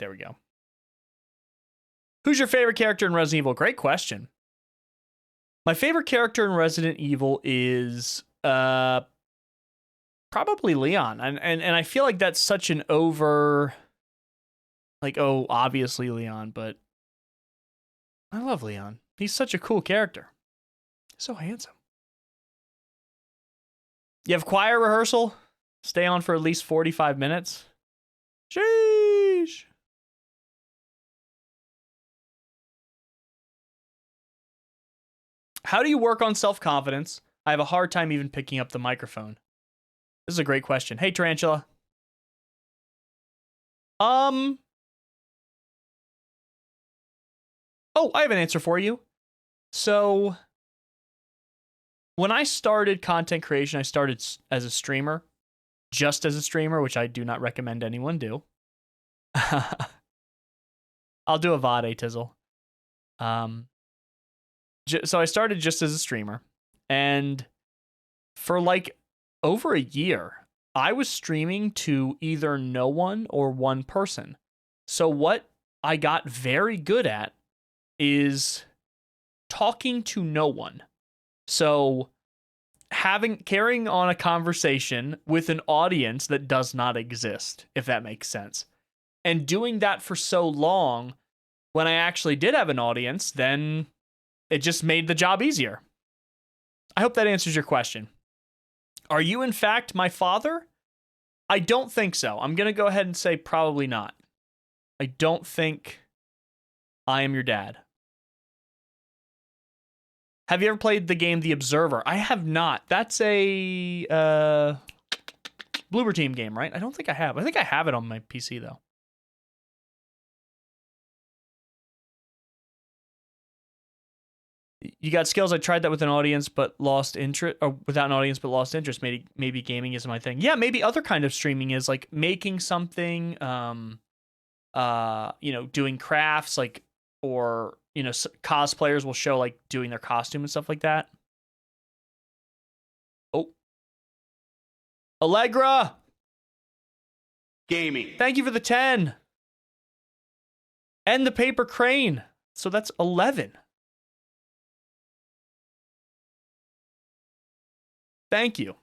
There we go. Who's your favorite character in Resident Evil? Great question. My favorite character in Resident Evil is probably Leon. And I feel like that's such an over, like, oh, obviously Leon, but I love Leon. He's such a cool character. So handsome. You have choir rehearsal? Stay on for at least 45 minutes? Sheesh. How do you work on self-confidence? I have a hard time even picking up the microphone. This is a great question. Hey, Tarantula. Oh, I have an answer for you. So, when I started content creation, I started as a streamer. Just as a streamer, which I do not recommend anyone do. I'll do a VOD, Tizzle. So I started just as a streamer, and for like over a year, I was streaming to either no one or one person. So what I got very good at is talking to no one. So carrying on a conversation with an audience that does not exist, if that makes sense. And doing that for so long, when I actually did have an audience, then it just made the job easier. I hope that answers your question. Are you, in fact, my father? I don't think so. I'm going to go ahead and say probably not. I don't think I am your dad. Have you ever played the game The Observer? I have not. That's a Bloober Team game, right? I don't think I have. I think I have it on my PC, though. You got skills. I tried that with an audience, but lost interest, or without an audience, but lost interest. Maybe gaming isn't my thing. Yeah, maybe other kind of streaming is like making something, doing crafts, like, or, cosplayers will show like doing their costume and stuff like that. Oh, Allegra Gaming. Thank you for the 10. And the paper crane. So that's 11. Thank you.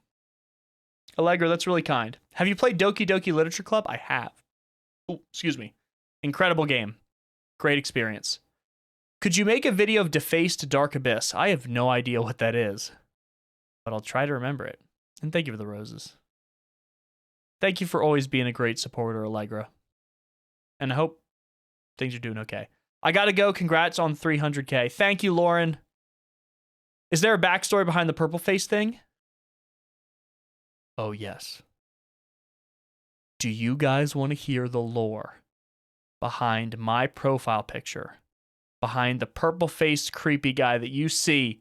Allegra, that's really kind. Have you played Doki Doki Literature Club? I have. Oh, excuse me. Incredible game. Great experience. Could you make a video of Defaced Dark Abyss? I have no idea what that is, but I'll try to remember it. And thank you for the roses. Thank you for always being a great supporter, Allegra. And I hope things are doing okay. I gotta go. Congrats on 300K. Thank you, Lauren. Is there a backstory behind the purple face thing? Oh, yes. Do you guys want to hear the lore behind my profile picture? Behind the purple-faced creepy guy that you see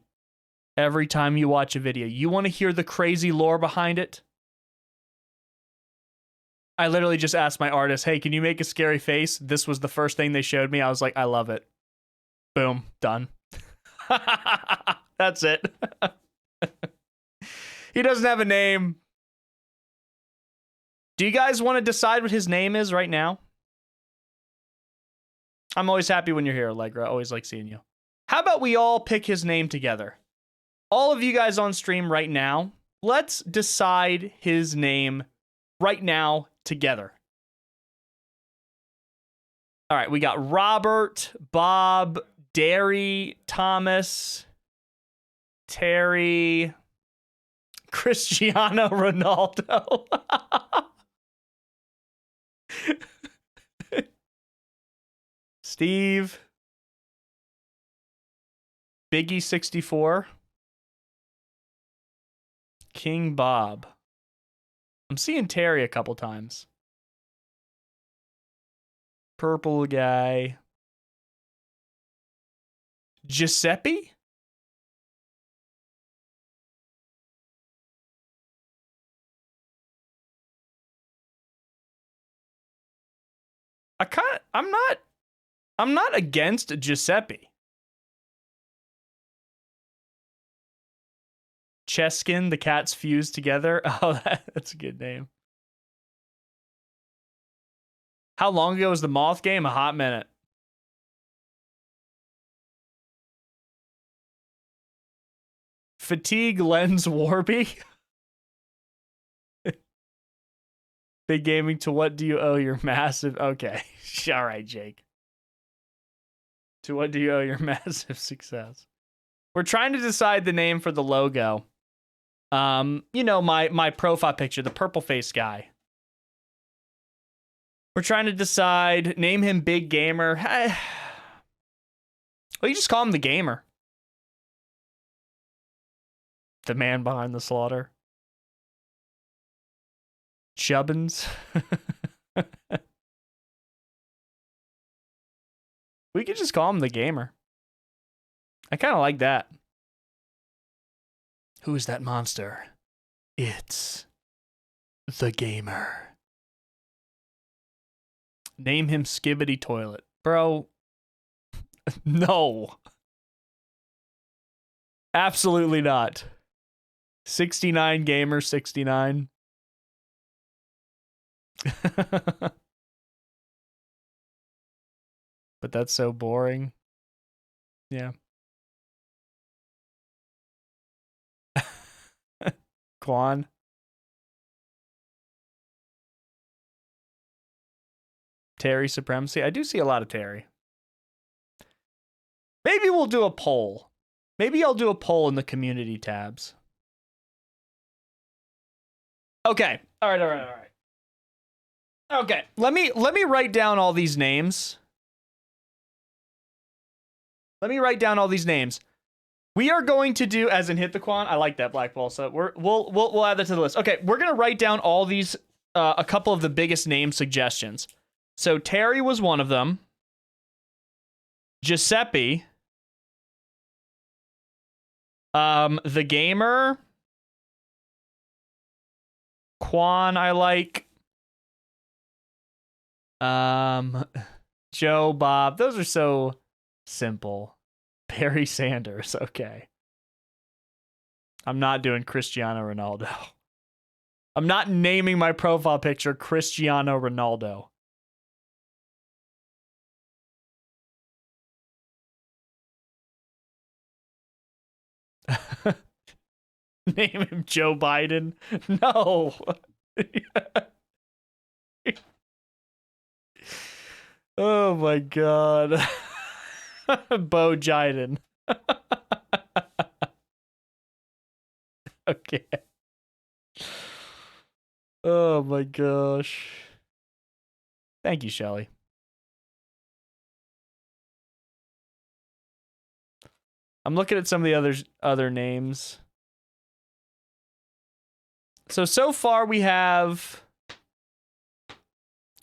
every time you watch a video? You want to hear the crazy lore behind it? I literally just asked my artist, hey, can you make a scary face? This was the first thing they showed me. I was like, I love it. Boom. Done. That's it. He doesn't have a name. Do you guys want to decide what his name is right now? I'm always happy when you're here, Allegra. I always like seeing you. How about we all pick his name together? All of you guys on stream right now, let's decide his name right now together. All right, we got Robert, Bob, Derry, Thomas, Terry, Cristiano Ronaldo. Steve, Biggie 64, King Bob. I'm seeing Terry a couple times. Purple guy. Giuseppe? I'm not against Giuseppe. Cheskin, the cats fused together. Oh, that's a good name. How long ago was the Moth game? A hot minute. Fatigue Lens Warby. Big Gaming, to what do you owe your massive... Okay. All right, Jake. To what do you owe your massive success? We're trying to decide the name for the logo. You know, my profile picture, the purple face guy. We're trying to decide, name him Big Gamer. Well, you just call him the Gamer. The man behind the slaughter. Chubbins. We could just call him the Gamer. I kind of like that. Who is that monster? It's the Gamer. Name him Skibbity Toilet. Bro, no. Absolutely not. 69 Gamer 69. But that's so boring. Yeah. Quan. Terry Supremacy. I do see a lot of Terry. Maybe we'll do a poll. Maybe I'll do a poll in the community tabs. Okay. All right. Okay. Let me write down all these names. We are going to do, as in hit the Quan. I like that, Black Ball. So we'll add that to the list. Okay, we're gonna write down all these, a couple of the biggest name suggestions. So Terry was one of them. Giuseppe. The Gamer. Quan, I like. Joe, Bob. Those are so simple. Barry Sanders. Okay. I'm not doing Cristiano Ronaldo. I'm not naming my profile picture Cristiano Ronaldo. Name him Joe Biden. No. Oh my God. Bo Jiden. Okay. Oh my gosh. Thank you, Shelly. I'm looking at some of the other names. So far we have...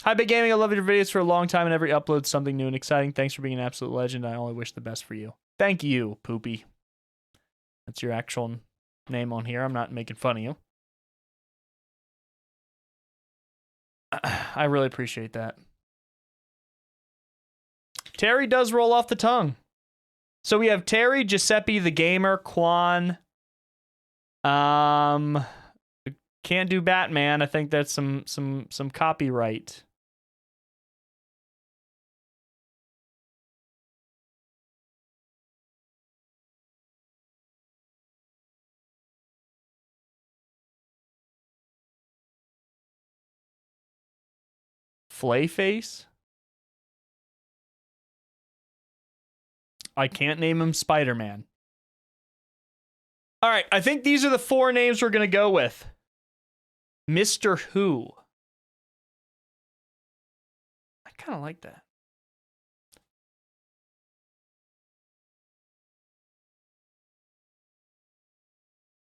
Hi, Big Gaming. I love your videos for a long time, and every upload something new and exciting. Thanks for being an absolute legend. I only wish the best for you. Thank you, Poopy. That's your actual name on here. I'm not making fun of you. I really appreciate that. Terry does roll off the tongue. So we have Terry, Giuseppe, the Gamer, Quan. Can't do Batman. I think that's some copyright. Flayface? I can't name him Spider-Man. All right, I think these are the 4 names we're going to go with. Mr. Who. I kind of like that.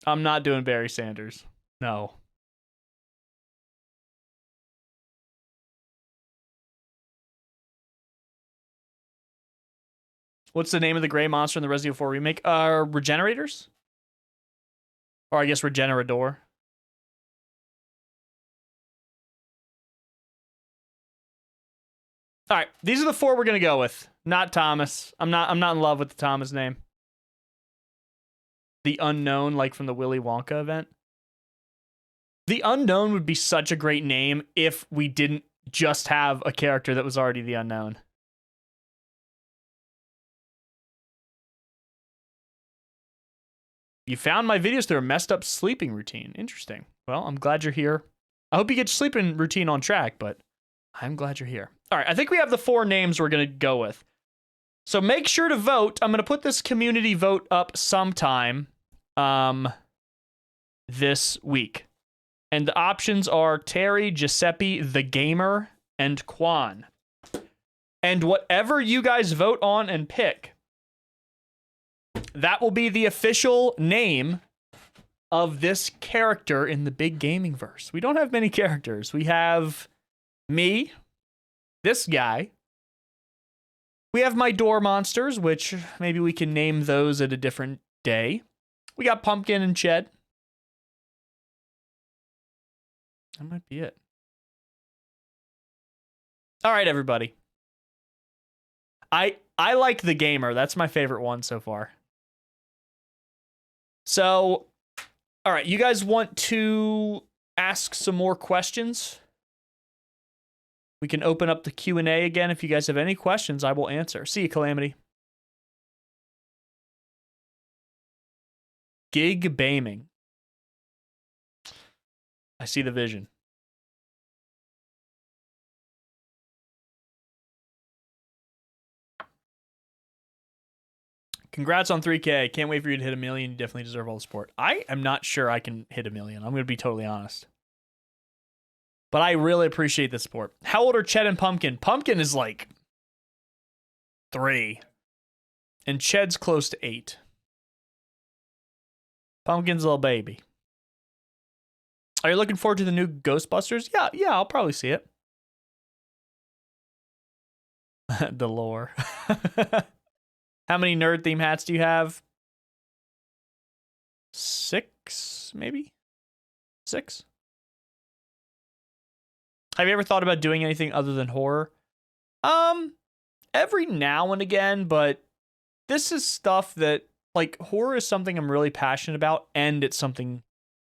I'm not doing Barry Sanders. No. What's the name of the gray monster in the Resident Evil 4 remake? Regenerators? Or I guess Regenerador. All right, these are the 4 we're gonna go with. Not Thomas. I'm not in love with the Thomas name. The Unknown, like from the Willy Wonka event. The Unknown would be such a great name if we didn't just have a character that was already the unknown. You found my videos through a messed up sleeping routine. Interesting. Well, I'm glad you're here. I hope you get your sleeping routine on track, but I'm glad you're here. All right, I think we have the 4 names we're going to go with. So make sure to vote. I'm going to put this community vote up sometime this week. And the options are Terry, Giuseppe, The Gamer, and Quan. And whatever you guys vote on and pick, that will be the official name of this character in the big gaming verse. We don't have many characters. We have me, this guy. We have my door monsters, which maybe we can name those at a different day. We got Pumpkin and Ched. That might be it. All right, everybody. I like The Gamer. That's my favorite one so far. So, all right, you guys want to ask some more questions? We can open up the Q&A again. If you guys have any questions, I will answer. See you, Calamity. Gig Baming. I see the vision. Congrats on 3K. Can't wait for you to hit 1 million. You definitely deserve all the support. I am not sure I can hit 1 million. I'm going to be totally honest. But I really appreciate the support. How old are Ched and Pumpkin? Pumpkin is like 3. And Ched's close to 8. Pumpkin's a little baby. Are you looking forward to the new Ghostbusters? Yeah, I'll probably see it. The lore. How many nerd theme hats do you have? 6, maybe? 6? Have you ever thought about doing anything other than horror? Every now and again, but this is stuff that, like, horror is something I'm really passionate about, and it's something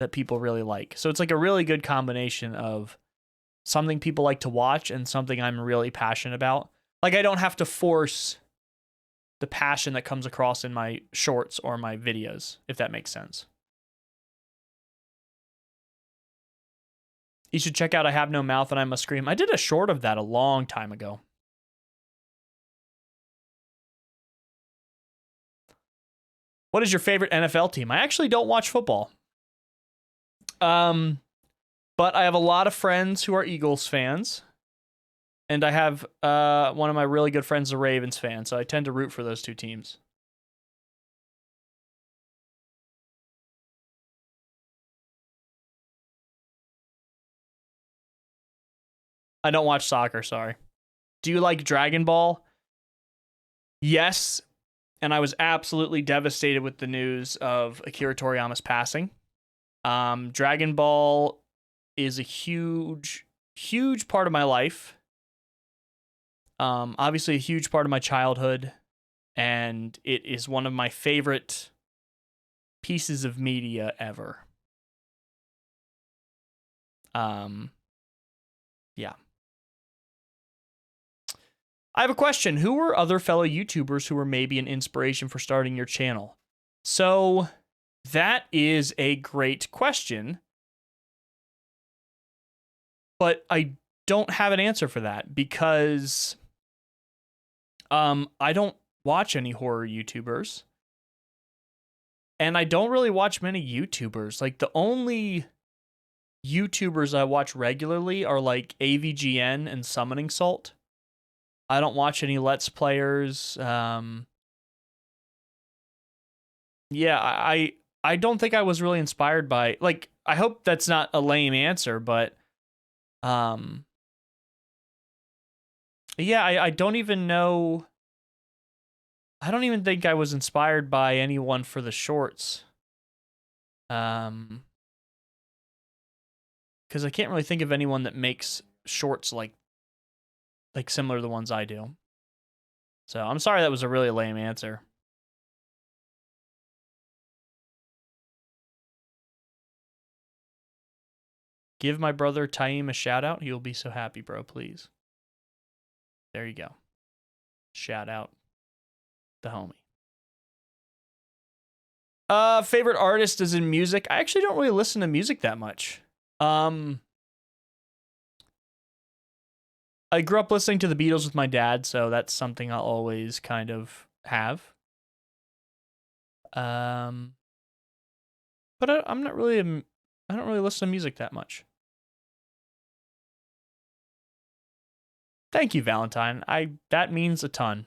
that people really like. So it's like a really good combination of something people like to watch and something I'm really passionate about. Like, I don't have to force the passion that comes across in my shorts or my videos, if that makes sense. You should check out I Have No Mouth and I Must Scream. I did a short of that a long time ago. What is your favorite NFL team? I actually don't watch football. But I have a lot of friends who are Eagles fans. And I have one of my really good friends a Ravens fan, so I tend to root for those 2 teams. I don't watch soccer, sorry. Do you like Dragon Ball? Yes, and I was absolutely devastated with the news of Akira Toriyama's passing. Dragon Ball is a huge, huge part of my life. Obviously a huge part of my childhood, and it is one of my favorite pieces of media ever. Yeah. I have a question. Who were other fellow YouTubers who were maybe an inspiration for starting your channel? So, that is a great question, but I don't have an answer for that because I don't watch any horror YouTubers. And I don't really watch many YouTubers. Like, the only YouTubers I watch regularly are like AVGN and Summoning Salt. I don't watch any Let's Players. Yeah, I don't think I was really inspired by, like, I hope that's not a lame answer, but yeah, I don't even know. I don't even think I was inspired by anyone for the shorts. Because I can't really think of anyone that makes shorts like similar to the ones I do. So I'm sorry that was a really lame answer. Give my brother Taim a shout out. He'll be so happy, bro. Please. There you go. Shout out the homie. Favorite artist is in music. I actually don't really listen to music that much. I grew up listening to the Beatles with my dad, so that's something I'll always kind of have. But I'm not really. I don't really listen to music that much. Thank you, Valentine. That means a ton.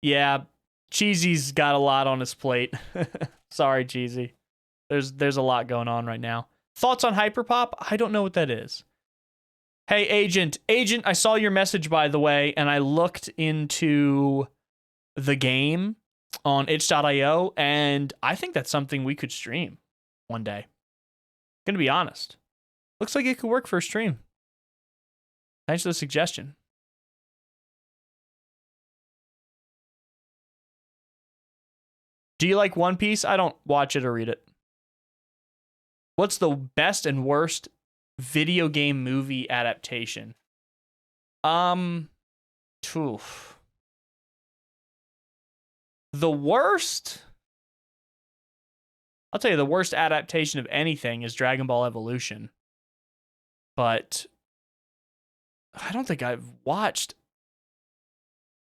Yeah, Cheesy's got a lot on his plate. Sorry, Cheesy. There's a lot going on right now. Thoughts on Hyperpop? I don't know what that is. Hey, Agent, I saw your message, by the way, and I looked into the game on itch.io, and I think that's something we could stream one day. Gonna be honest. Looks like it could work for a stream. Thanks for the suggestion. Do you like One Piece? I don't watch it or read it. What's the best and worst video game movie adaptation? Oof. The worst? I'll tell you, the worst adaptation of anything is Dragon Ball Evolution. But I don't think I've watched.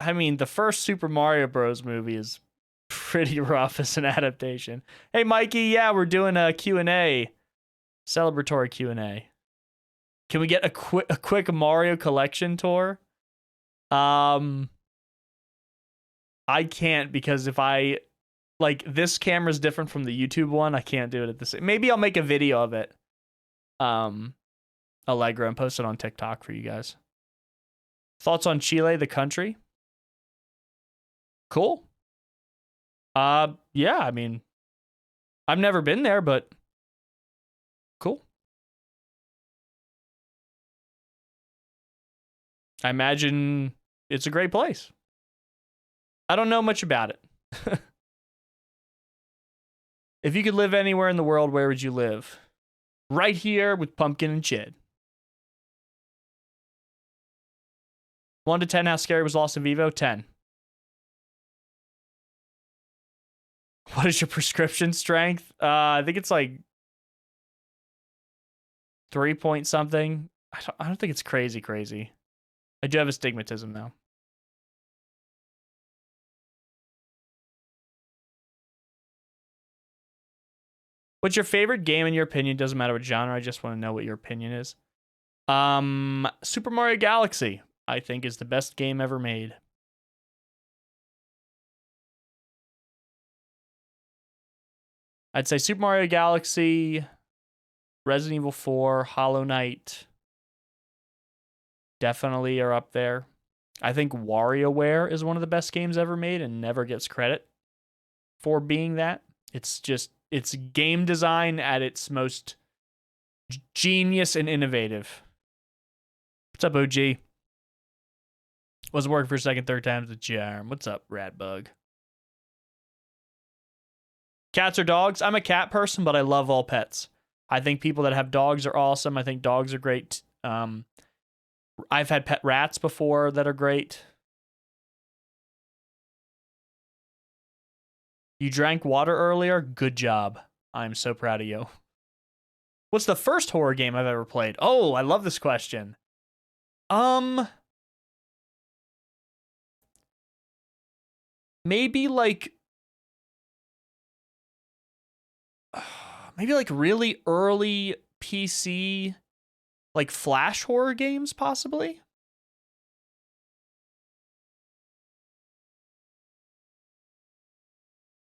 I mean, the first Super Mario Bros. Movie is pretty rough as an adaptation. Hey, Mikey, yeah, we're doing a Q&A. Celebratory Q&A. Can we get a quick Mario collection tour? I can't, because if I like, this camera's different from the YouTube one. I can't do it at the same. Maybe I'll make a video of it. Allegra, and post it on TikTok for you guys. Thoughts on Chile, the country? Cool. Yeah, I mean, I've never been there, but cool. I imagine it's a great place. I don't know much about it. If you could live anywhere in the world, where would you live? Right here with Pumpkin and Chid. 1 to 10, how scary was Lost in Vivo? 10. What is your prescription strength? I think it's like 3 point something. I don't think it's crazy. I do have astigmatism though. What's your favorite game in your opinion? Doesn't matter what genre. I just want to know what your opinion is. Super Mario Galaxy, I think, is the best game ever made. I'd say Super Mario Galaxy, Resident Evil 4, Hollow Knight definitely are up there. I think WarioWare is one of the best games ever made and never gets credit for being that. It's game design at its most genius and innovative. What's up, OG? Wasn't working for a second, third time's the charm. What's up, Ratbug? Cats or dogs? I'm a cat person, but I love all pets. I think people that have dogs are awesome. I think dogs are great. I've had pet rats before that are great. You drank water earlier? Good job. I'm so proud of you. What's the first horror game I've ever played? Oh, I love this question. Maybe like really early PC, like Flash horror games, possibly.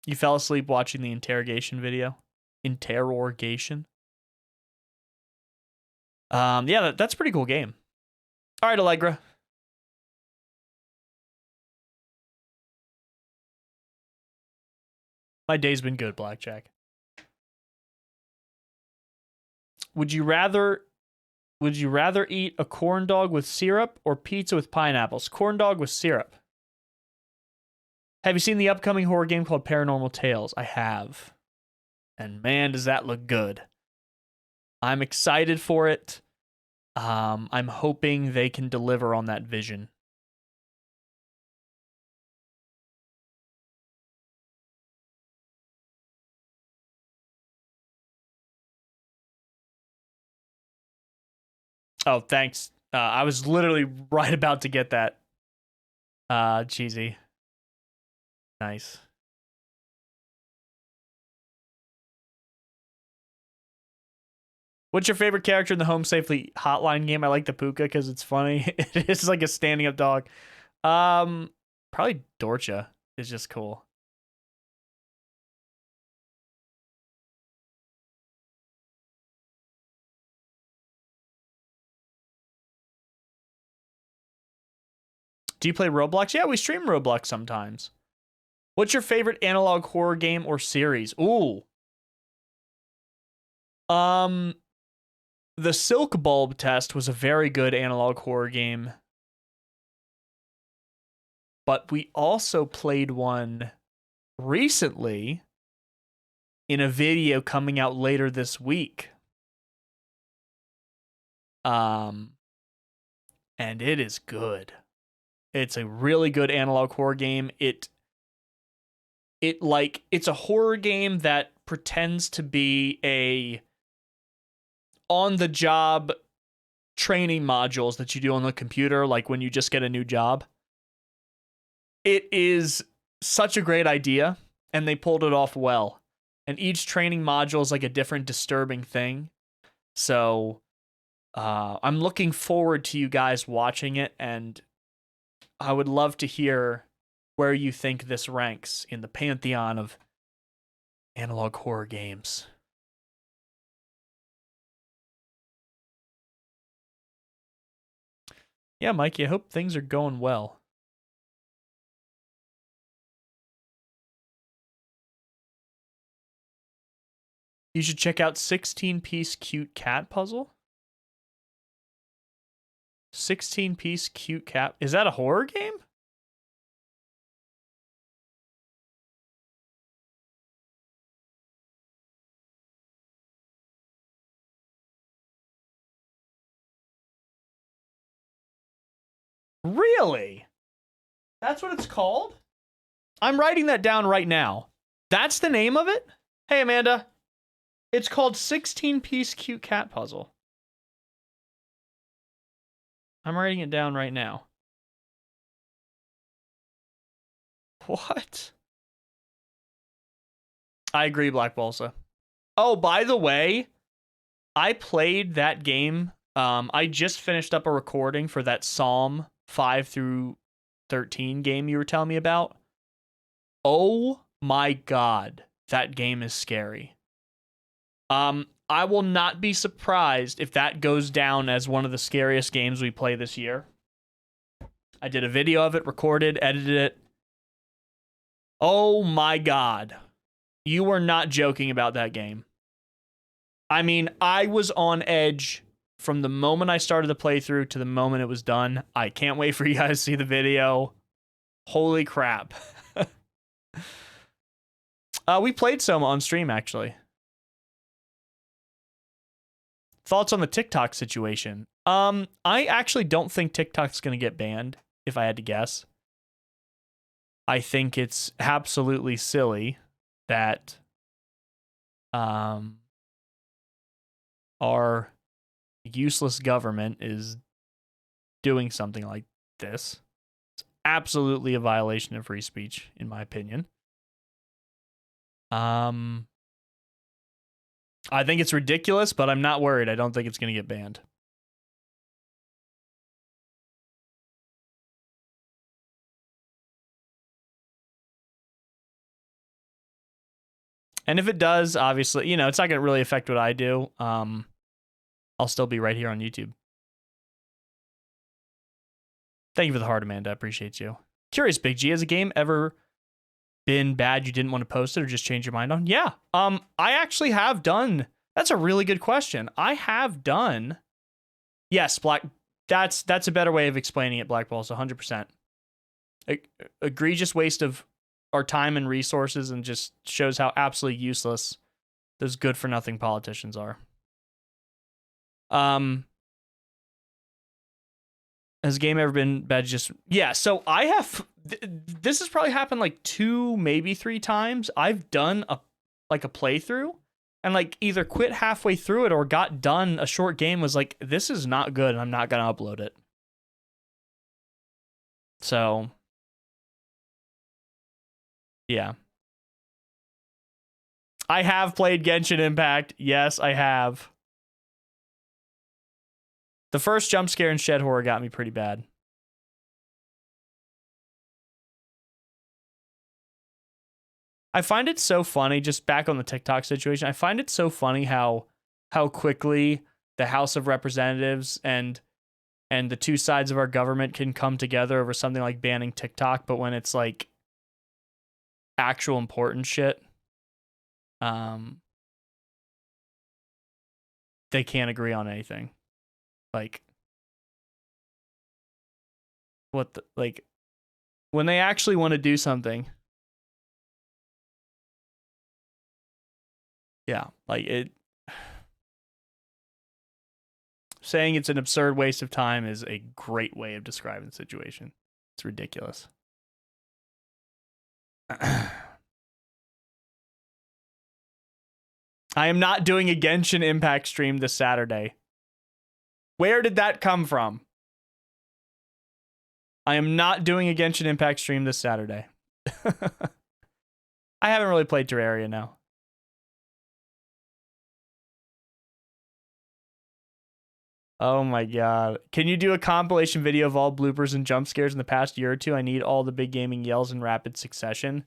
You fell asleep watching the interrogation video? Interrogation? Yeah, that's a pretty cool game. All right, Allegra. My day's been good, Blackjack. Would you rather eat a corn dog with syrup or pizza with pineapples? Corn dog with syrup. Have you seen the upcoming horror game called Paranormal Tales? I have. And man, does that look good. I'm excited for it. I'm hoping they can deliver on that vision. Oh, thanks. I was literally right about to get that. Cheesy. Nice. What's your favorite character in the Home Safely Hotline game? I like the Puka because it's funny. It is like a standing up dog. Probably Dorcha is just cool. Do you play Roblox? Yeah, we stream Roblox sometimes. What's your favorite analog horror game or series? Ooh. The Silk Bulb Test was a very good analog horror game. But we also played one recently in a video coming out later this week. And it is good. It's a really good analog horror game. It's a horror game that pretends to be a on-the-job training modules that you do on the computer, like when you just get a new job. It is such a great idea, and they pulled it off well. And each training module is like a different disturbing thing. So I'm looking forward to you guys watching it, and I would love to hear where you think this ranks in the pantheon of analog horror games. Yeah, Mikey, I hope things are going well. You should check out 16-piece cute cat puzzle. 16-piece cute cat. Is that a horror game? Really? That's what it's called? I'm writing that down right now. That's the name of it? Hey, Amanda. It's called 16-piece cute cat puzzle. I'm writing it down right now. What? I agree, Black Balsa. Oh, by the way, I played that game. I just finished up a recording for that Psalm 5 through 13 game you were telling me about. Oh my god, that game is scary. I will not be surprised if that goes down as one of the scariest games we play this year. I did a video of it, recorded, edited it. Oh my god. You were not joking about that game. I mean, I was on edge from the moment I started the playthrough to the moment it was done. I can't wait for you guys to see the video. Holy crap. We played some on stream, actually. Thoughts on the TikTok situation? I actually don't think TikTok's going to get banned, if I had to guess. I think it's absolutely silly that our useless government is doing something like this. It's absolutely a violation of free speech, in my opinion. I think it's ridiculous, but I'm not worried. I don't think it's going to get banned. And if it does, obviously, you know, it's not going to really affect what I do. I'll still be right here on YouTube. Thank you for the heart, Amanda. I appreciate you. Curious, Big G, has a game ever been bad you didn't want to post it or just change your mind on? Yeah. I actually have done. That's a really good question. I have done. Yes, Black. That's a better way of explaining it, Black Balls, 100%. Egregious waste of our time and resources and just shows how absolutely useless those good for nothing politicians are. Has the game ever been bad? So I have, this has probably happened like 2, maybe 3 times. I've done a playthrough and like either quit halfway through it or got done a short game, was like, this is not good and I'm not going to upload it. So yeah. I have played Genshin Impact. Yes, I have. The first jump scare in Shed Horror got me pretty bad. I find it so funny, just back on the TikTok situation, I find it so funny how quickly the House of Representatives and the two sides of our government can come together over something like banning TikTok, but when it's like actual important shit, they can't agree on anything. Like, what the, like, when they actually want to do something, yeah, like it. Saying it's an absurd waste of time is a great way of describing the situation. It's ridiculous. I am not doing a Genshin Impact stream this Saturday. Where did that come from? I am not doing a Genshin Impact stream this Saturday. I haven't really played Terraria now. Oh my god. Can you do a compilation video of all bloopers and jump scares in the past year or two? I need all the big gaming yells in rapid succession.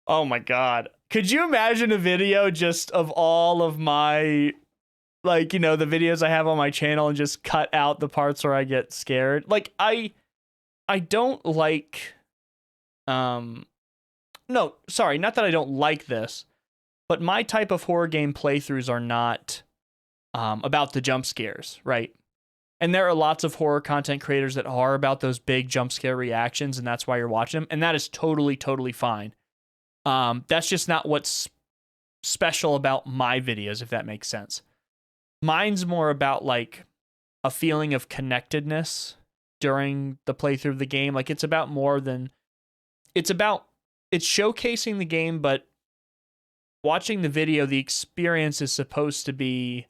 Oh my god. Could you imagine a video just of all of my, like, you know, the videos I have on my channel and just cut out the parts where I get scared? Like, I don't like, no, sorry, not that I don't like this, but my type of horror game playthroughs are not about the jump scares, right? And there are lots of horror content creators that are about those big jump scare reactions, and that's why you're watching them, and that is totally, totally fine. That's just not what's special about my videos, if that makes sense. Mine's more about like a feeling of connectedness during the playthrough of the game. Like, it's about more than, it's showcasing the game, but watching the video, the experience is supposed to be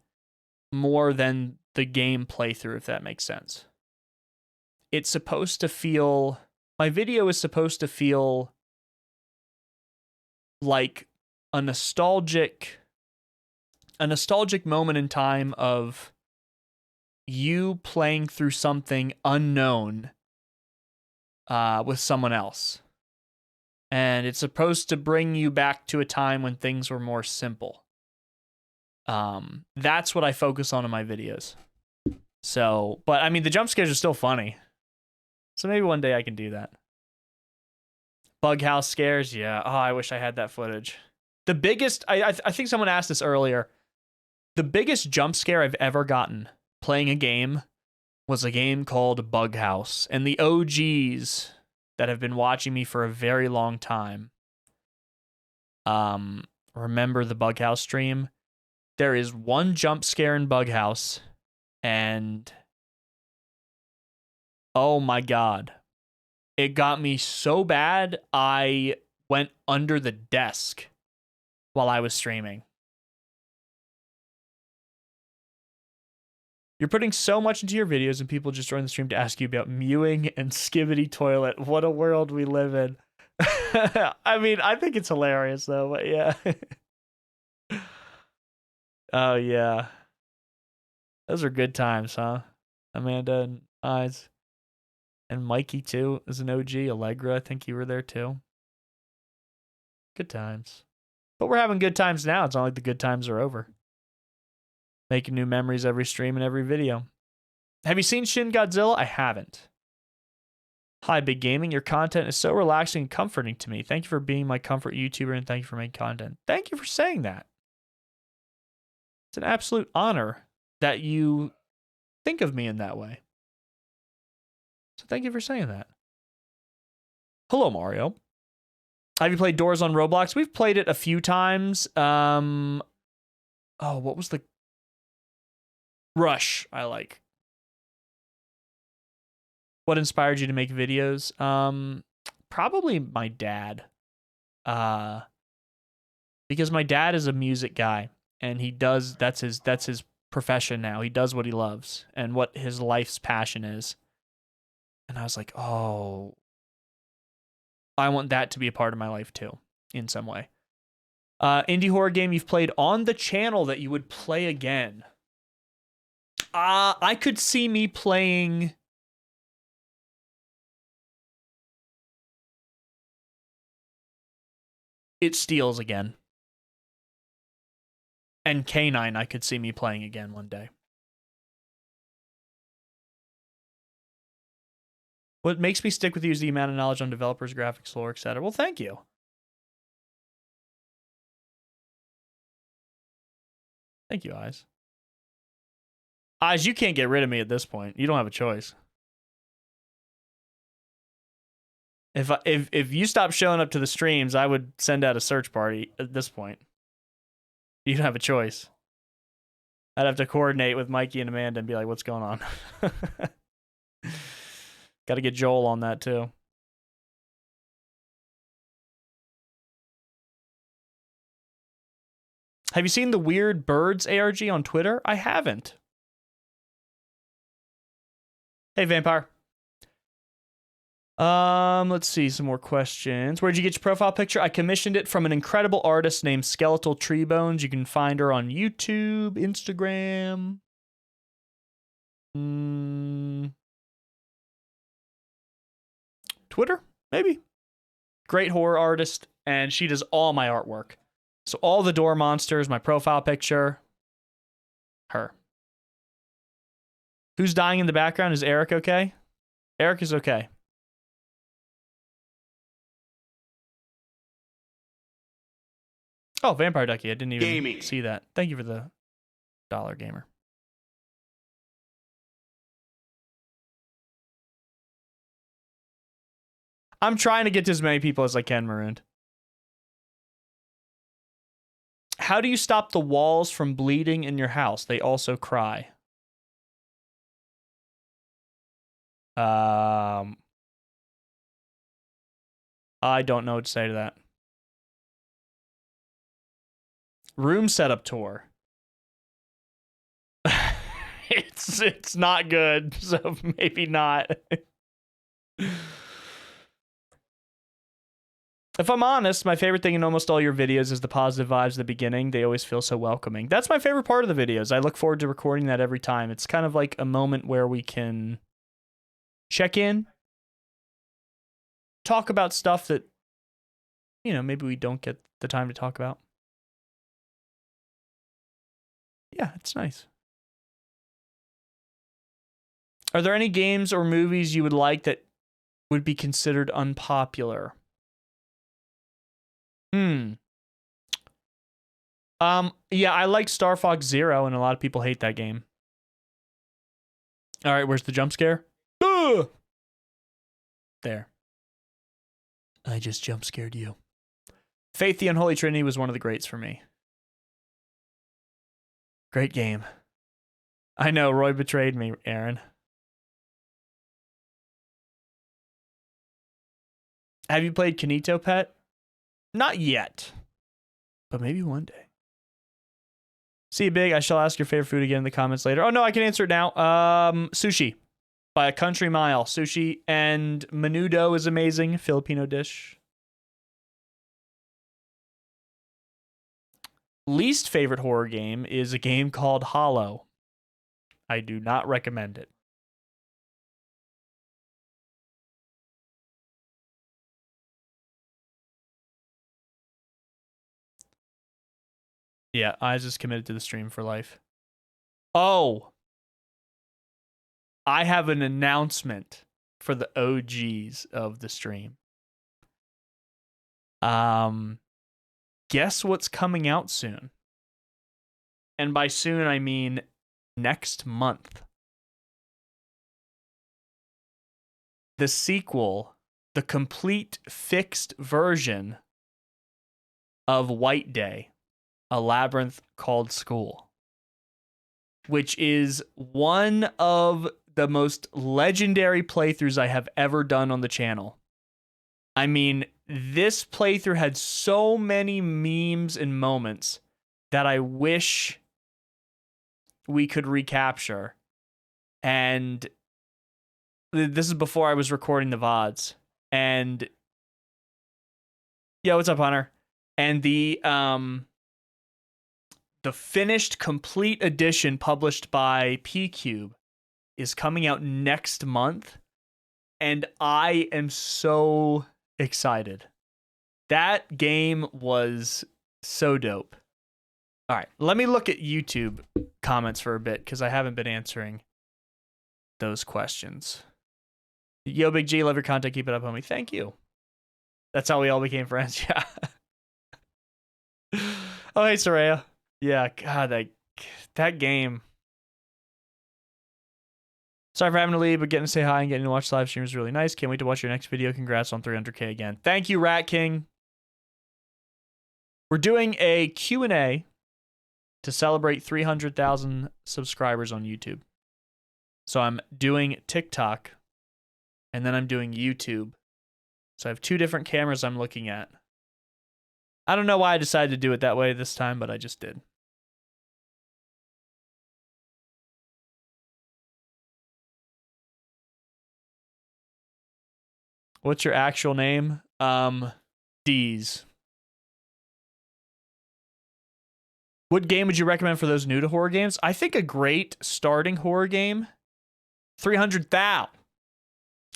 more than the game playthrough, if that makes sense. It's supposed to feel, my video is supposed to feel like a nostalgic moment in time of you playing through something unknown with someone else. And it's supposed to bring you back to a time when things were more simple. That's what I focus on in my videos. So, but I mean, the jump scares are still funny. So maybe one day I can do that. Bug house scares, yeah. Oh, I wish I had that footage. The biggest, I think someone asked this earlier. The biggest jump scare I've ever gotten playing a game was a game called Bug House. And the OGs that have been watching me for a very long time remember the Bug House stream. There is one jump scare in Bug House, and oh my god. It got me so bad, I went under the desk while I was streaming. You're putting so much into your videos and people just join the stream to ask you about mewing and Skibidi Toilet. What a world we live in. I mean, I think it's hilarious though, but yeah. Oh yeah. Those are good times, huh? Amanda and Eyes. And Mikey too is an OG. Allegra, I think you were there too. Good times. But we're having good times now. It's not like the good times are over. Making new memories every stream and every video. Have you seen Shin Godzilla? I haven't. Hi, Big Gaming. Your content is so relaxing and comforting to me. Thank you for being my comfort YouTuber, and thank you for making content. Thank you for saying that. It's an absolute honor that you think of me in that way. So thank you for saying that. Hello, Mario. Have you played Doors on Roblox? We've played it a few times. Oh, what was the Rush I like? What inspired you to make videos? Probably my dad. Because my dad is a music guy and that's his profession now. He does what he loves and what his life's passion is. And I was like, "Oh, I want that to be a part of my life too in some way." Indie horror game you've played on the channel that you would play again. I could see me playing It Steals again. And K9 I could see me playing again one day. What makes me stick with you is the amount of knowledge on developers, graphics, lore, etc. Well, thank you. Thank you, Eyes. Eyes, you can't get rid of me at this point. You don't have a choice. If you stop showing up to the streams, I would send out a search party at this point. You don't have a choice. I'd have to coordinate with Mikey and Amanda and be like, what's going on? Got to get Joel on that too. Have you seen the Weird Birds ARG on Twitter? I haven't. Hey, Vampire. Let's see some more questions. Where'd you get your profile picture? I commissioned it from an incredible artist named Skeletal Tree Bones. You can find her on YouTube, Instagram. Twitter, maybe. Great horror artist, and she does all my artwork. So all the door monsters, my profile picture, her. Who's dying in the background? Is Eric okay? Eric is okay. Oh, Vampire Ducky. I didn't even see that. Thank you for the $1 gamer. I'm trying to get to as many people as I can, Marooned. How do you stop the walls from bleeding in your house? They also cry. I don't know what to say to that. Room setup tour. It's not good, so maybe not. If I'm honest, my favorite thing in almost all your videos is the positive vibes at the beginning. They always feel so welcoming. That's my favorite part of the videos. I look forward to recording that every time. It's kind of like a moment where we can check in, talk about stuff that, you know, maybe we don't get the time to talk about. Yeah, it's nice. Are there any games or movies you would like that would be considered unpopular? Yeah, I like Star Fox Zero, and a lot of people hate that game. All right, where's the jump scare? There. I just jump scared you. Faith the Unholy Trinity was one of the greats for me. Great game. I know, Roy betrayed me, Aaron. Have you played Kinito Pet? Not yet. But maybe one day. See you, Big. I shall ask your favorite food again in the comments later. Oh, no, I can answer it now. Sushi. By a country mile. Sushi and menudo is amazing. Filipino dish. Least favorite horror game is a game called Hollow. I do not recommend it. Yeah, Eyes is committed to the stream for life. Oh. I have an announcement for the OGs of the stream. Guess what's coming out soon? And by soon, I mean next month. The sequel the complete fixed version of White Day, A Labyrinth Called School, which is one of the most legendary playthroughs I have ever done on the channel. I mean, this playthrough had so many memes and moments that I wish we could recapture. And this is before I was recording the VODs. And yo, what's up, Hunter? And the finished complete edition published by P-Cube is coming out next month, and I am so excited. That game was so dope. All right, let me look at YouTube comments for a bit because I haven't been answering those questions. Yo, Big G, love your content. Keep it up, homie. Thank you. That's how we all became friends. Yeah. Oh, hey, Soraya. Yeah, God, that game. Sorry for having to leave, but getting to say hi and getting to watch live stream is really nice. Can't wait to watch your next video. Congrats on 300K again. Thank you, Rat King. We're doing a Q&A to celebrate 300,000 subscribers on YouTube. So I'm doing TikTok, and then I'm doing YouTube. So I have two different cameras I'm looking at. I don't know why I decided to do it that way this time, but I just did. What's your actual name? Deez. What game would you recommend for those new to horror games? I think a great starting horror game, 300,000.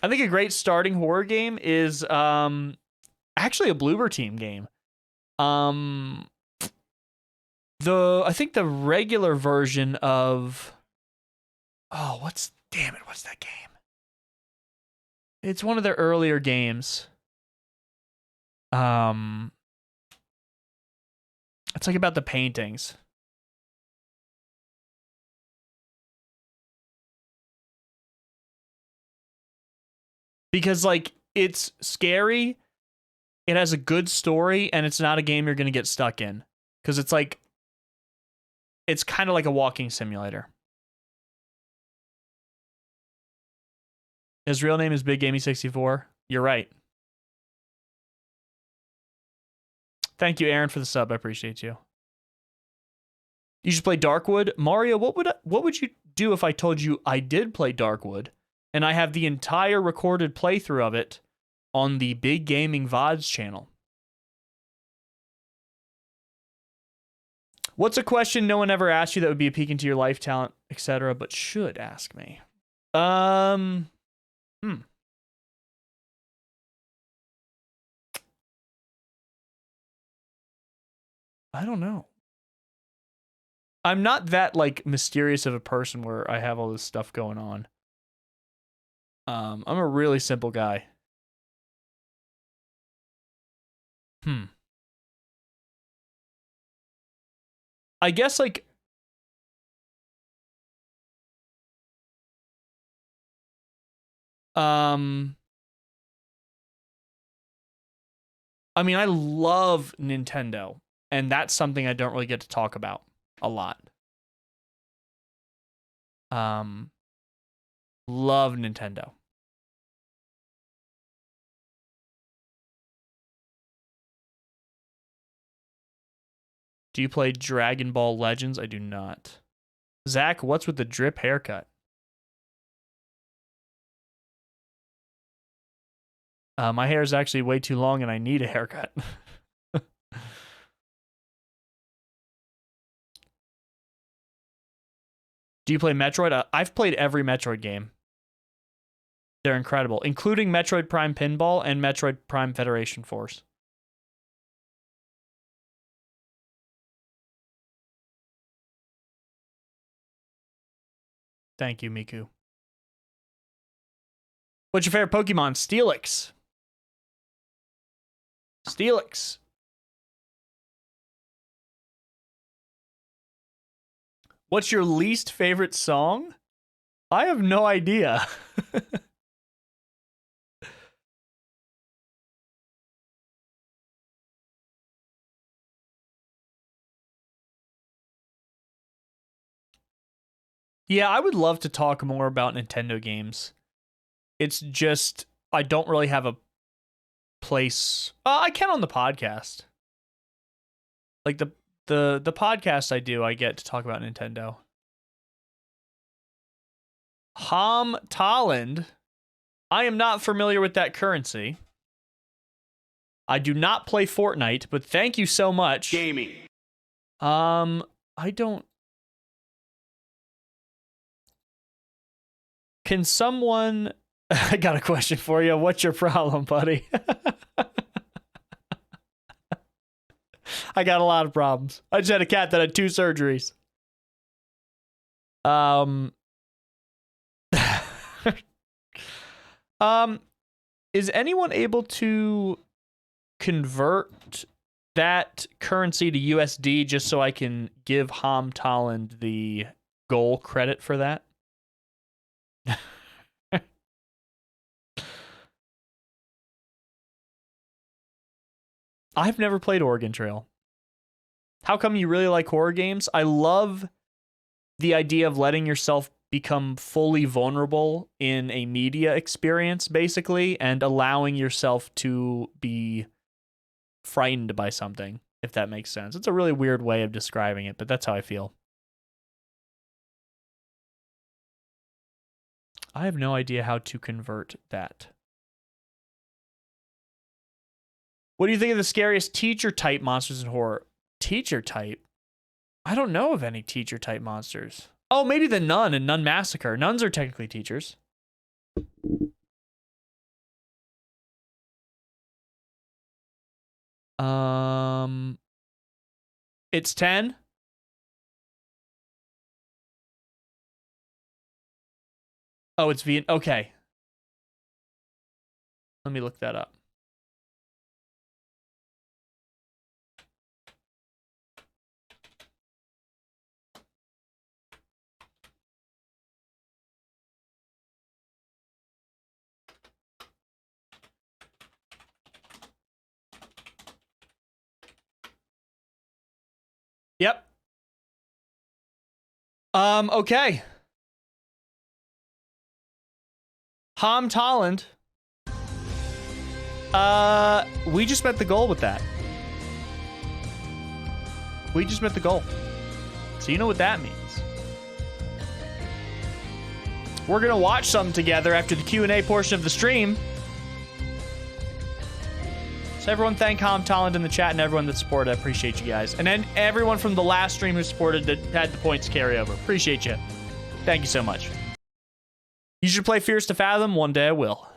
I think a great starting horror game is actually a Bloober Team game. I think the regular version of what's that game? It's one of their earlier games. It's like about the paintings. Because like it's scary, it has a good story, and it's not a game you're gonna get stuck in. Because it's like it's kind of like a walking simulator. His real name is Big Gamey 64. You're right. Thank you, Aaron, for the sub. I appreciate you. You just play Darkwood? Mario, what would you do if I told you I did play Darkwood, and I have the entire recorded playthrough of it on the Big Gaming VODs channel? What's a question no one ever asked you that would be a peek into your life, talent, etc., but should ask me? I don't know. I'm not that like mysterious of a person where I have all this stuff going on. I'm a really simple guy. I guess like I mean, I love Nintendo, and that's something I don't really get to talk about a lot. Love Nintendo. Do you play Dragon Ball Legends? I do not. Zach, what's with the drip haircut? My hair is actually way too long and I need a haircut. Do you play Metroid? I've played every Metroid game. They're incredible, including Metroid Prime Pinball and Metroid Prime Federation Force. Thank you, Miku. What's your favorite Pokemon? Steelix. Steelix. What's your least favorite song? I have no idea. Yeah, I would love to talk more about Nintendo games. It's just I don't really have a place. I can on the podcast. Like the podcast I do, I get to talk about Nintendo. Ham Tolland. I am not familiar with that currency. I do not play Fortnite, but thank you so much. Gaming. I don't. Can someone? I got a question for you. What's your problem, buddy? I got a lot of problems. I just had a cat that had 2 surgeries. Is anyone able to convert that currency to USD just so I can give Ham Tolland the goal credit for that? I've never played Oregon Trail. How come you really like horror games? I love the idea of letting yourself become fully vulnerable in a media experience, basically, and allowing yourself to be frightened by something, if that makes sense. It's a really weird way of describing it, but that's how I feel. I have no idea how to convert that. What do you think of the scariest teacher type monsters in horror? Teacher type? I don't know of any teacher type monsters. Oh, maybe the Nun and Nun Massacre. Nuns are technically teachers. It's 10. Oh, it's V. Okay. Let me look that up. Yep. Okay. Ham Tolland. We just met the goal with that. We just met the goal. So you know what that means. We're gonna watch something together after the Q&A portion of the stream. So everyone thank Ham Tolland in the chat and everyone that supported. I appreciate you guys. And then everyone from the last stream who supported that had the points carry over. Appreciate you. Thank you so much. You should play Fears to Fathom. One day I will.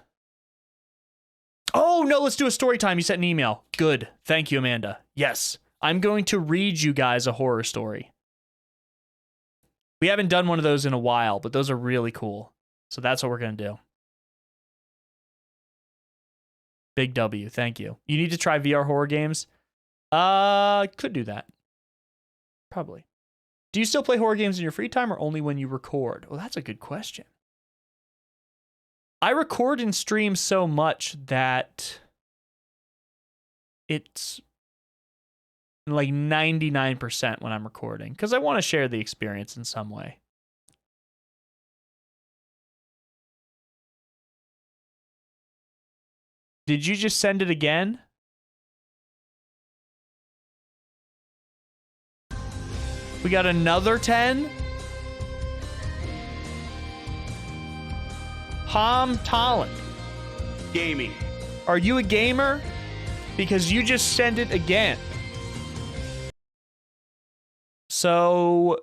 Oh, no, let's do a story time. You sent an email. Good. Thank you, Amanda. Yes. I'm going to read you guys a horror story. We haven't done one of those in a while, but those are really cool. So that's what we're going to do. Big W. Thank you. You need to try VR horror games? Could do that. Probably. Do you still play horror games in your free time or only when you record? Well, that's a good question. I record and stream so much that it's like 99% when I'm recording because I want to share the experience in some way. Did you just send it again? We got another 10? Ham Tolland. Gaming. Are you a gamer? Because you just sent it again. So,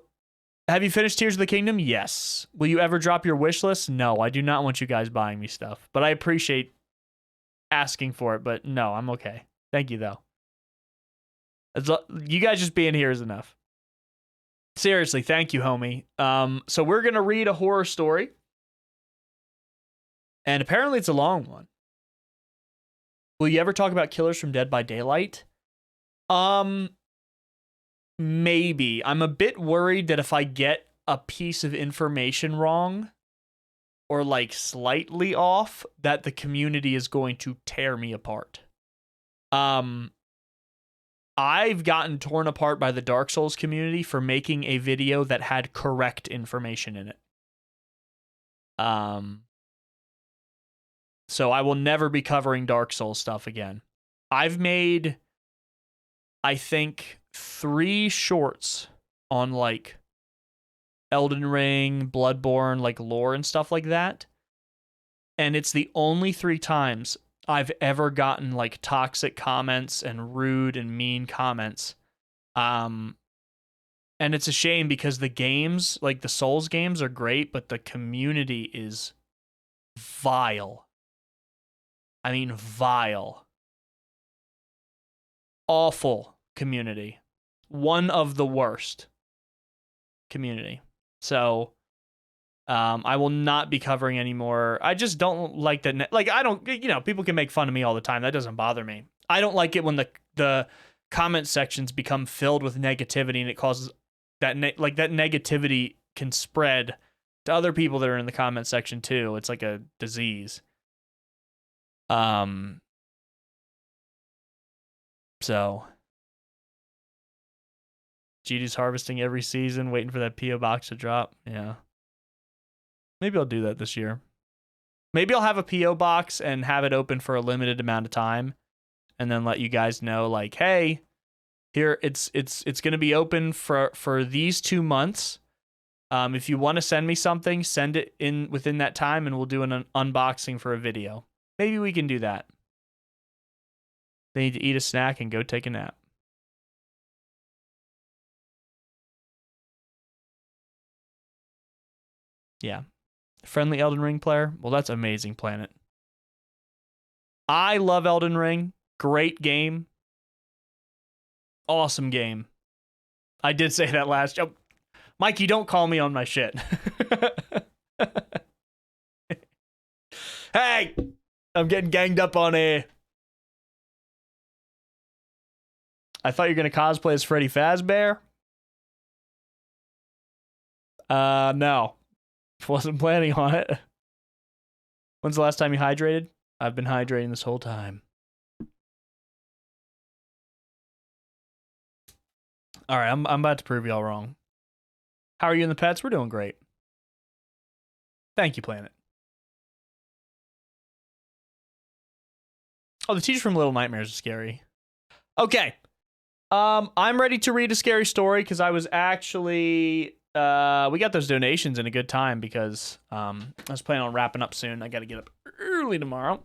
have you finished Tears of the Kingdom? Yes. Will you ever drop your wish list? No, I do not want you guys buying me stuff. But I appreciate asking for it, but no, I'm okay. Thank you, though. You guys just being here is enough. Seriously, thank you, homie. So we're going to read a horror story. And apparently it's a long one. Will you ever talk about Killers from Dead by Daylight? Maybe. I'm a bit worried that if I get a piece of information wrong or like slightly off, that the community is going to tear me apart. I've gotten torn apart by the Dark Souls community for making a video that had correct information in it. So I will never be covering Dark Souls stuff again. I've made, I think, 3 shorts on like Elden Ring, Bloodborne, like lore and stuff like that. And it's the only 3 times I've ever gotten like toxic comments and rude and mean comments. And it's a shame because the games, like the Souls games, are great, but the community is vile. I mean, vile. Awful community. One of the worst community. So, I will not be covering anymore. I just don't like that. Like, I don't, people can make fun of me all the time. That doesn't bother me. I don't like it when the comment sections become filled with negativity and it causes that, that negativity can spread to other people that are in the comment section too. It's like a disease. So GD's harvesting every season, waiting for that PO box to drop. Yeah. Maybe I'll do that this year. Maybe I'll have a PO box and have it open for a limited amount of time and then let you guys know like, hey, here it's going to be open for these 2 months. If you want to send me something, send it in within that time and we'll do an unboxing for a video. Maybe we can do that. They need to eat a snack and go take a nap. Yeah. Friendly Elden Ring player? Well, that's amazing, Planet. I love Elden Ring. Great game. Awesome game. I did say that last. Oh, Mikey, don't call me on my shit. Hey! I'm getting ganged up on here. I thought you were going to cosplay as Freddy Fazbear. No. Wasn't planning on it. When's the last time you hydrated? I've been hydrating this whole time. All right, I'm about to prove y'all wrong. How are you and the pets? We're doing great. Thank you, Planet. Oh, the teacher from Little Nightmares is scary. Okay. I'm ready to read a scary story because I was actually we got those donations in a good time because I was planning on wrapping up soon. I got to get up early tomorrow.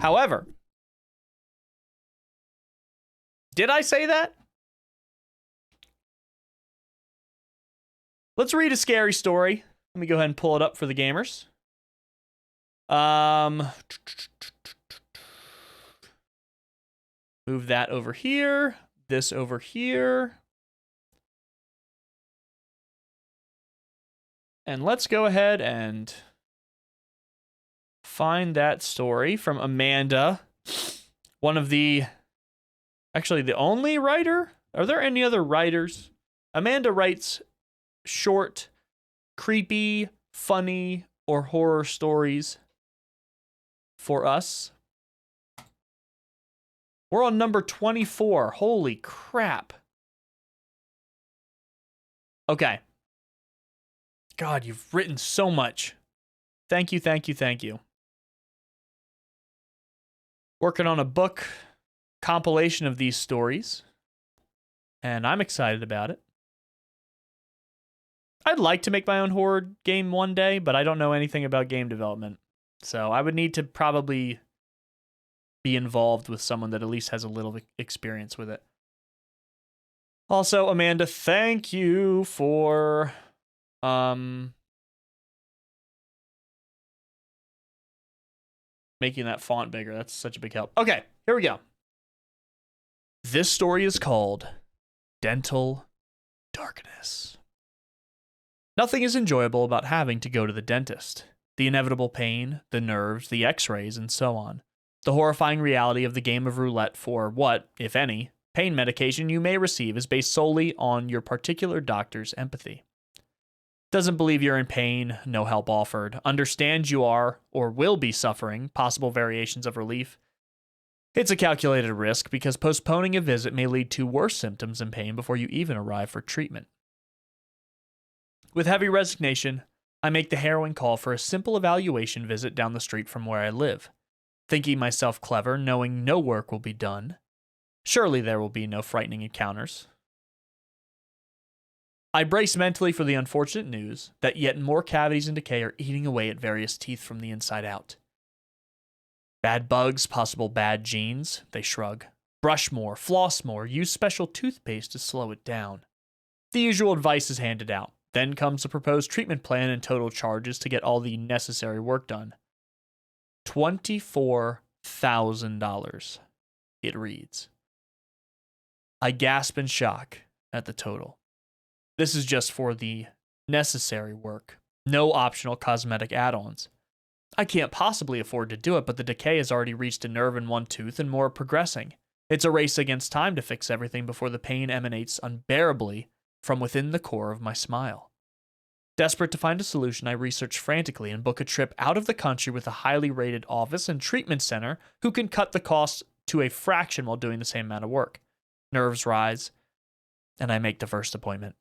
However, did I say that? Let's read a scary story. Let me go ahead and pull it up for the gamers. Move that over here. This over here. And let's go ahead and find that story from Amanda. One of the... Actually, the only writer? Are there any other writers? Amanda writes short, creepy, funny, or horror stories for us. We're on number 24. Holy crap. Okay. God, you've written so much. Thank you, thank you, thank you. Working on a book compilation of these stories, and I'm excited about it. I'd like to make my own horror game one day, but I don't know anything about game development. So I would need to probably be involved with someone that at least has a little experience with it. Also, Amanda, thank you for making that font bigger. That's such a big help. Okay, here we go. This story is called Dental Darkness. Nothing is enjoyable about having to go to the dentist. The inevitable pain, the nerves, the x-rays, and so on. The horrifying reality of the game of roulette for what, if any, pain medication you may receive is based solely on your particular doctor's empathy. Doesn't believe you're in pain, no help offered. Understands you are or will be suffering, possible variations of relief. It's a calculated risk because postponing a visit may lead to worse symptoms and pain before you even arrive for treatment. With heavy resignation, I make the harrowing call for a simple evaluation visit down the street from where I live. Thinking myself clever, knowing no work will be done. Surely there will be no frightening encounters. I brace mentally for the unfortunate news that yet more cavities and decay are eating away at various teeth from the inside out. Bad bugs, possible bad genes, they shrug. Brush more, floss more, use special toothpaste to slow it down. The usual advice is handed out. Then comes the proposed treatment plan and total charges to get all the necessary work done. $24,000, it reads. I gasp in shock at the total. This is just for the necessary work. No optional cosmetic add-ons. I can't possibly afford to do it, but the decay has already reached a nerve in one tooth and more progressing. It's a race against time to fix everything before the pain emanates unbearably from within the core of my smile. Desperate to find a solution, I research frantically and book a trip out of the country with a highly rated office and treatment center who can cut the costs to a fraction while doing the same amount of work. Nerves rise, and I make the first appointment.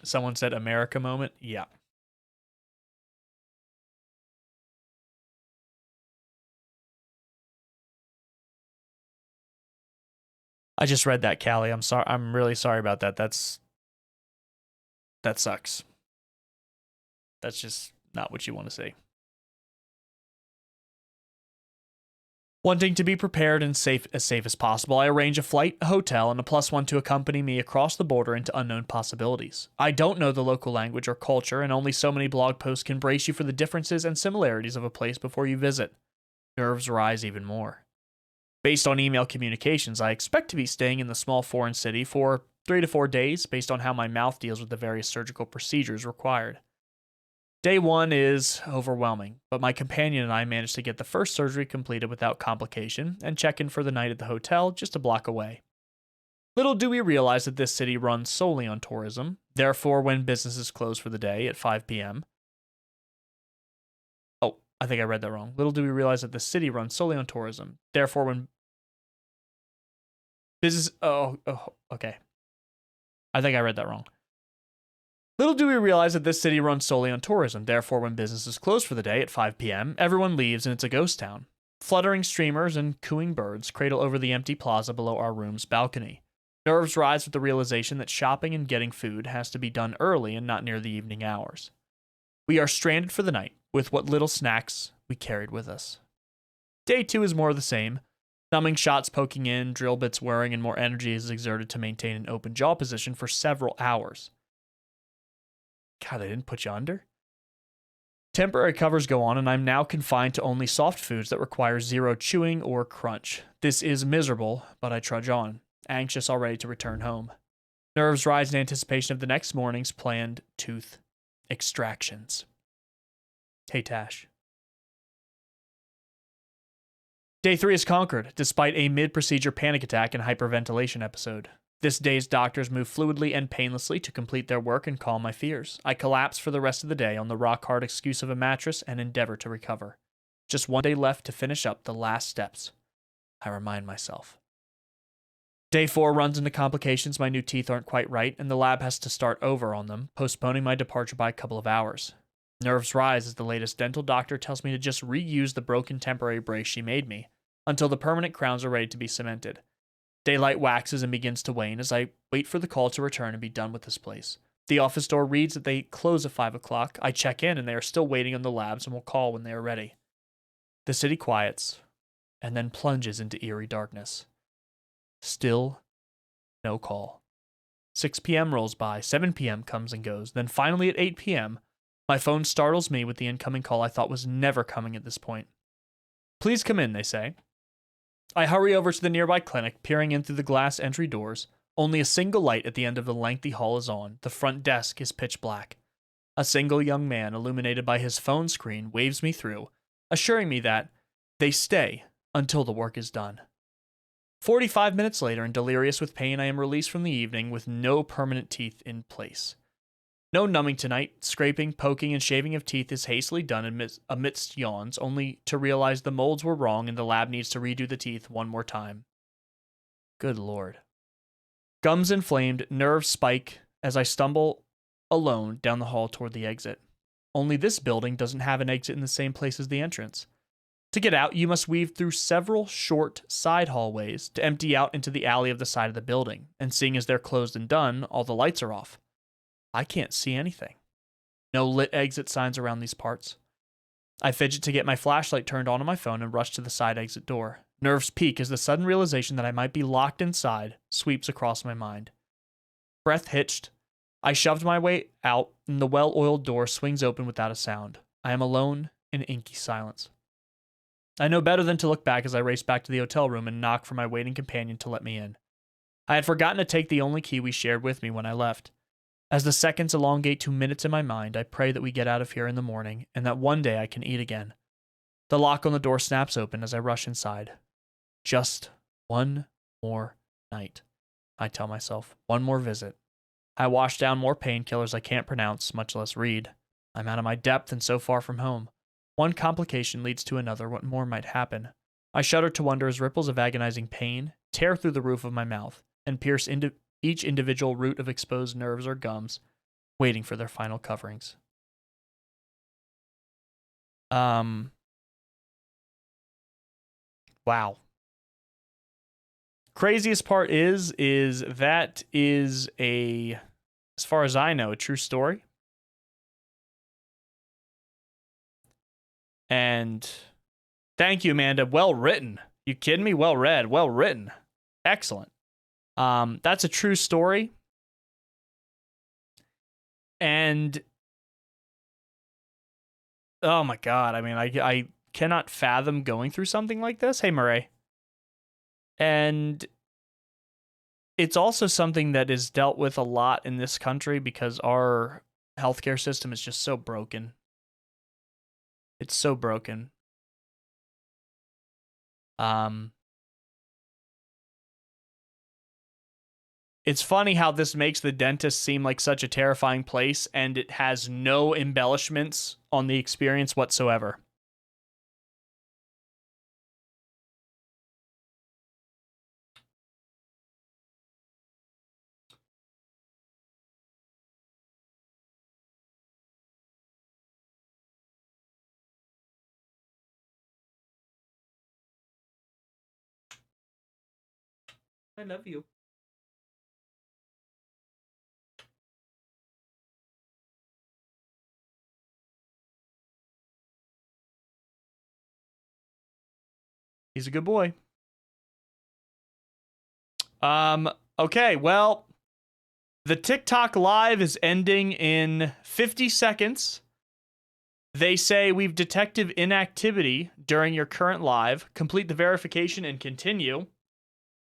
Someone said America moment? Yeah. I just read that, Callie. I'm sorry. I'm really sorry about that. That sucks. That's just not what you want to see. Wanting to be prepared and safe as possible, I arrange a flight, a hotel, and a +1 to accompany me across the border into unknown possibilities. I don't know the local language or culture, and only so many blog posts can brace you for the differences and similarities of a place before you visit. Nerves rise even more. Based on email communications, I expect to be staying in the small foreign city for 3 to 4 days based on how my mouth deals with the various surgical procedures required. Day 1 is overwhelming, but my companion and I managed to get the first surgery completed without complication and check in for the night at the hotel just a block away. Little do we realize that this city runs solely on tourism, therefore when businesses close for the day at 5 p.m. Oh, I think I read that wrong. Little do we realize that the city runs solely on tourism, therefore when business... okay. I think I read that wrong. Little do we realize that this city runs solely on tourism, therefore when businesses close for the day at 5 p.m., everyone leaves and it's a ghost town. Fluttering streamers and cooing birds cradle over the empty plaza below our room's balcony. Nerves rise with the realization that shopping and getting food has to be done early and not near the evening hours. We are stranded for the night, with what little snacks we carried with us. Day 2 is more of the same. Numbing shots poking in, drill bits whirring, and more energy is exerted to maintain an open jaw position for several hours. God, they didn't put you under? Temporary covers go on, and I'm now confined to only soft foods that require zero chewing or crunch. This is miserable, but I trudge on, anxious already to return home. Nerves rise in anticipation of the next morning's planned tooth extractions. Hey, Tash. Day 3 is conquered, despite a mid-procedure panic attack and hyperventilation episode. This day's doctors move fluidly and painlessly to complete their work and calm my fears. I collapse for the rest of the day on the rock-hard excuse of a mattress and endeavor to recover. Just one day left to finish up the last steps, I remind myself. Day 4 runs into complications. My new teeth aren't quite right, and the lab has to start over on them, postponing my departure by a couple of hours. Nerves rise as the latest dental doctor tells me to just reuse the broken temporary brace she made me until the permanent crowns are ready to be cemented. Daylight waxes and begins to wane as I wait for the call to return and be done with this place. The office door reads that they close at 5 o'clock. I check in and they are still waiting on the labs and will call when they are ready. The city quiets and then plunges into eerie darkness. Still no call. 6 p.m. rolls by, 7 p.m. comes and goes. Then finally at 8 p.m., my phone startles me with the incoming call I thought was never coming at this point. Please come in, they say. I hurry over to the nearby clinic, peering in through the glass entry doors. Only a single light at the end of the lengthy hall is on. The front desk is pitch black. A single young man, illuminated by his phone screen, waves me through, assuring me that they stay until the work is done. 45 minutes later, and delirious with pain, I am released from the evening with no permanent teeth in place. No numbing tonight. Scraping, poking, and shaving of teeth is hastily done amidst yawns, only to realize the molds were wrong and the lab needs to redo the teeth one more time. Good lord. Gums inflamed, nerves spike as I stumble alone down the hall toward the exit. Only this building doesn't have an exit in the same place as the entrance. To get out, you must weave through several short side hallways to empty out into the alley of the side of the building, and seeing as they're closed and done, all the lights are off. I can't see anything. No lit exit signs around these parts. I fidget to get my flashlight turned on my phone and rush to the side exit door. Nerves peak as the sudden realization that I might be locked inside sweeps across my mind. Breath hitched, I shoved my way out, and the well-oiled door swings open without a sound. I am alone in inky silence. I know better than to look back as I race back to the hotel room and knock for my waiting companion to let me in. I had forgotten to take the only key we shared with me when I left. As the seconds elongate to minutes in my mind, I pray that we get out of here in the morning and that one day I can eat again. The lock on the door snaps open as I rush inside. Just one more night, I tell myself. One more visit. I wash down more painkillers I can't pronounce, much less read. I'm out of my depth and so far from home. One complication leads to another. What more might happen? I shudder to wonder as ripples of agonizing pain tear through the roof of my mouth and pierce into each individual root of exposed nerves or gums, waiting for their final coverings. Wow. Craziest part is that is a, as far as I know, a true story. And thank you, Amanda. Well written. You kidding me? Well read. Well written. Excellent. That's a true story. And oh my God. I mean, I cannot fathom going through something like this. Hey, Murray. And it's also something that is dealt with a lot in this country because our healthcare system is just so broken. It's so broken. It's funny how this makes the dentist seem like such a terrifying place, and it has no embellishments on the experience whatsoever. I love you. He's a good boy. Okay, well, the TikTok live is ending in 50 seconds. They say we've detected inactivity during your current live. Complete the verification and continue.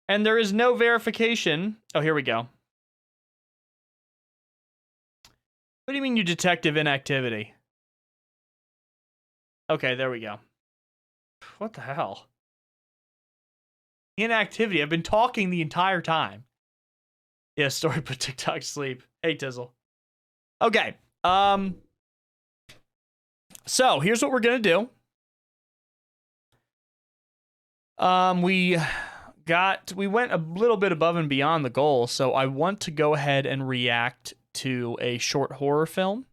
And there is no verification. Oh, here we go. What do you mean you detective inactivity? Okay, there we go. What the hell? Inactivity. I've been talking the entire time. Yeah, story put TikTok to sleep. Hey, Tizzle. Okay. So here's what we're gonna do. We went a little bit above and beyond the goal, so I want to go ahead and react to a short horror film.